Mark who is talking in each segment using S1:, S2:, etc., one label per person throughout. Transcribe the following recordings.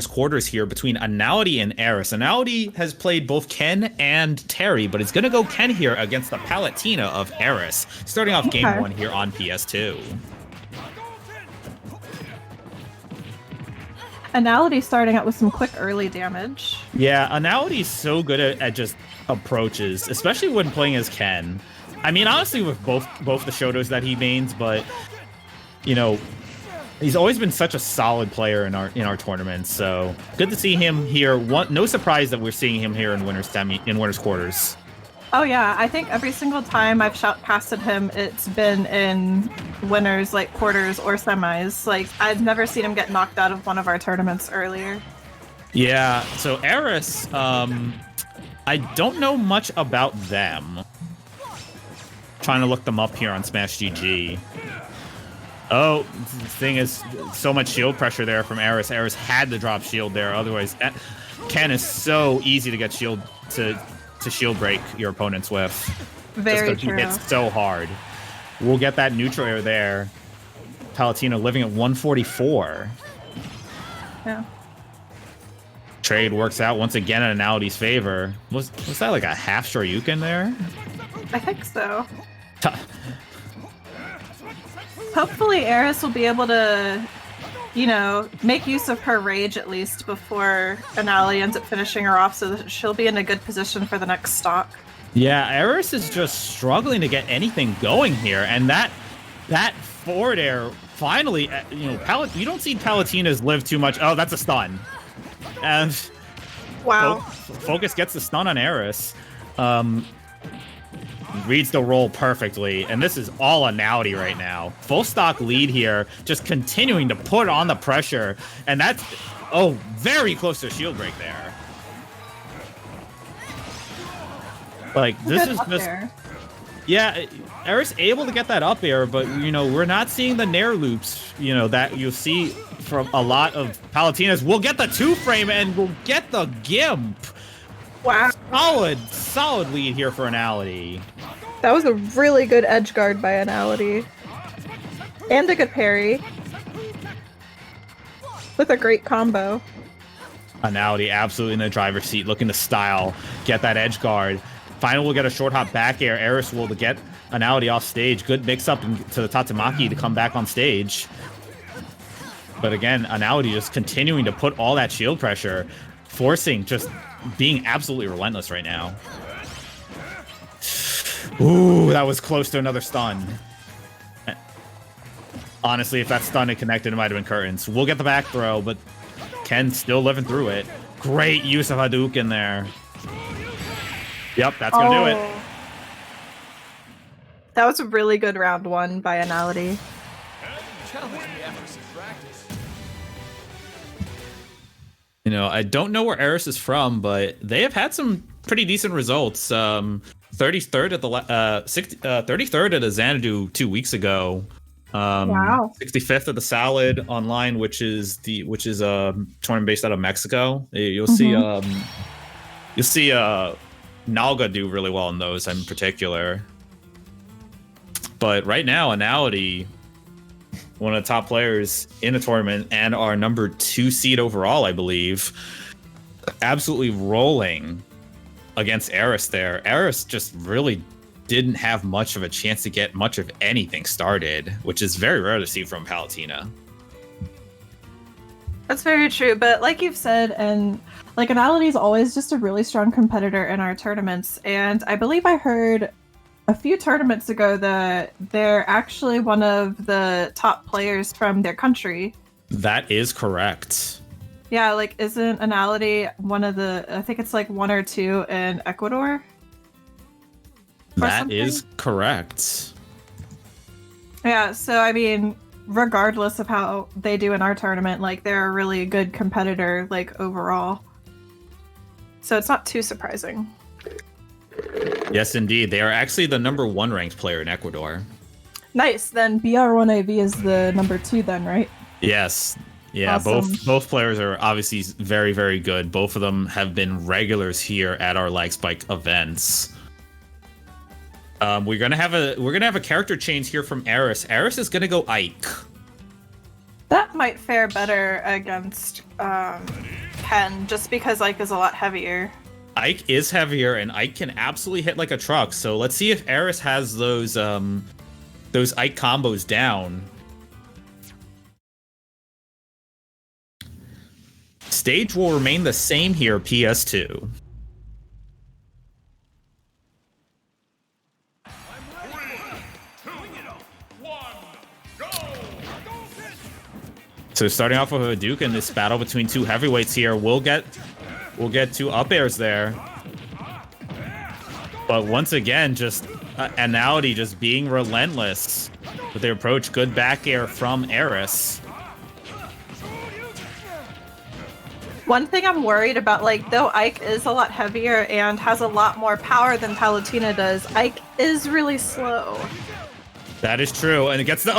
S1: quarters here between Anality and Aeris. Anality has played both Ken and Terry, but it's going to go Ken here against the Palutina of Aeris, starting off game
S2: Okay.
S1: 1 here on PS2.
S2: Anality starting out with some quick early damage.
S1: Yeah, Anality's so good at just approaches, especially when playing as Ken. I mean, honestly, with both the Shotos that he mains, but you know, he's always been such a solid player in our tournaments. So good to see him here. No surprise that we're seeing him here in winners quarters.
S2: Oh yeah, I think every single time I've shot casted him, it's been in winners, like quarters or semis. Like I've never seen him get knocked out of one of our tournaments earlier.
S1: Yeah. So Aeris, I don't know much about them. Trying to look them up here on Smash GG. Oh, the thing is, so much shield pressure there from Aeris. Aeris had to drop shield there, otherwise, Ken is so easy to get shield to shield break your opponents with.
S2: Very true.
S1: He hits so hard. We'll get that neutral air there. Palutina living at 144.
S2: Yeah.
S1: Trade works out once again in Anality's favor. Was that like a half Shoryuken there?
S2: I think so. Hopefully Aeris will be able to, you know, make use of her rage at least before Anality ends up finishing her off so that she'll be in a good position for the next stock.
S1: Yeah, Aeris is just struggling to get anything going here, and that forward air finally, you know, you don't see Palutinas live too much. Oh, that's a stun. And
S2: wow.
S1: Focus gets the stun on Aeris. Reads the roll perfectly, and this is all Anality right now. Full stock lead here, just continuing to put on the pressure, and that's, oh, very close to shield break there. Like, this is just, yeah, Aeris able to get that up air, but, you know, we're not seeing the nair loops, you know, that you'll see from a lot of Palutinas. We'll get the 2-frame, and we'll get the Gimp.
S2: Wow.
S1: Solid lead here for Anality.
S2: That was a really good edge guard by Anality. And a good parry. With a great combo.
S1: Anality absolutely in the driver's seat, looking to style, get that edge guard. Finally, we'll get a short hop back air. Aeris will to get Anality off stage. Good mix up to the Tatsumaki to come back on stage. But again, Anality just continuing to put all that shield pressure, forcing, just being absolutely relentless right now. Ooh, that was close to another stun. Honestly, if that stun had connected, it might have been curtains. We'll get the back throw, but Ken still living through it. Great use of Hadouken there. Yep, that's gonna do it.
S2: That was a really good round 1 by Anality.
S1: You know, I don't know where Aeris is from, but they have had some pretty decent results. 33rd at the 33rd at a Xanadu 2 weeks ago.
S2: Wow.
S1: 65th at the Salad Online, which is a tournament based out of Mexico. You'll see Nalga do really well in those in particular. But right now, Anality, one of the top players in the tournament and our number 2 seed overall, I believe, absolutely rolling against Aeris there. Aeris just really didn't have much of a chance to get much of anything started, which is very rare to see from Palutina.
S2: That's very true, but like you've said, and like Anality is always just a really strong competitor in our tournaments, and I believe I heard a few tournaments ago that they're actually one of the top players from their country.
S1: That is correct.
S2: Yeah, like isn't Anality one of the, I think it's like 1 or 2 in Ecuador?
S1: That is correct.
S2: Yeah, so I mean, regardless of how they do in our tournament, like they're a really good competitor, like overall. So it's not too surprising.
S1: Yes, indeed. They are actually the number 1 ranked player in Ecuador.
S2: Nice. Then BR1AV is the number 2 then, right?
S1: Yes. Yeah,
S2: awesome.
S1: both players are obviously very, very good. Both of them have been regulars here at our Lagspike events. We're gonna have a character change here from Aeris. Aeris is gonna go Ike.
S2: That might fare better against Ken, just because Ike is a lot heavier.
S1: Ike is heavier, and Ike can absolutely hit like a truck. So let's see if Aeris has those Ike combos down. Stage will remain the same here, PS2. So starting off with a Hadouken in this battle between two heavyweights here, we'll get two up airs there. But once again, just Anality just being relentless with their approach. Good back air from Aeris.
S2: One thing I'm worried about, like, though Ike is a lot heavier and has a lot more power than Palutina does, Ike is really slow.
S1: That is true, and it gets the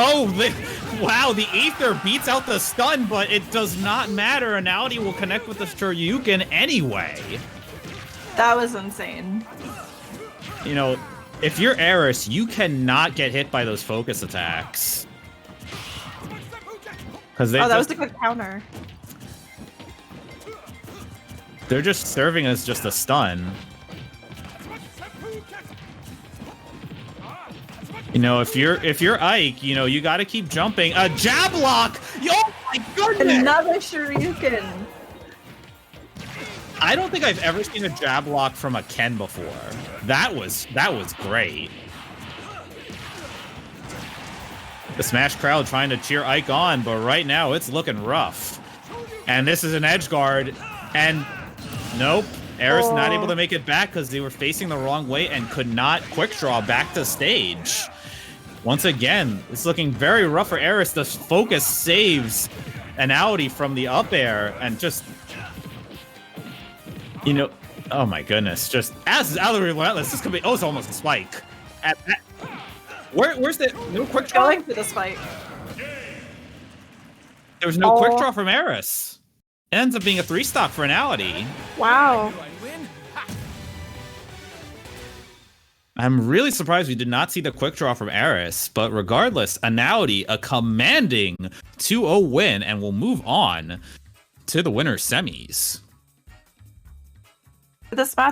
S1: wow, the Aether beats out the stun, but it does not matter. Anality will connect with the Shoryuken anyway.
S2: That was insane.
S1: You know, if you're Aeris, you cannot get hit by those focus attacks. Because
S2: that was a good counter.
S1: They're just serving as just a stun. You know, if you're Ike, you know, you got to keep jumping. A jab lock! Oh my goodness!
S2: Another Shoryuken.
S1: I don't think I've ever seen a jab lock from a Ken before. That was great. The Smash crowd trying to cheer Ike on, but right now it's looking rough. And this is an edge guard, and nope. Aeris not able to make it back because they were facing the wrong way and could not quick draw back to stage. Once again, it's looking very rough for Aeris. The focus saves Anality from the up air and just, you know, oh my goodness, just as out of relentless. This could be, it's almost a spike. Where's the no quick draw?
S2: Going for the spike.
S1: There was no quick draw from Aeris. It ends up being a 3-stock for Anality.
S2: Wow.
S1: I'm really surprised we did not see the quick draw from Aeris, but regardless, Anality a commanding 2-0 win and will move on to the winner's semis.
S2: This match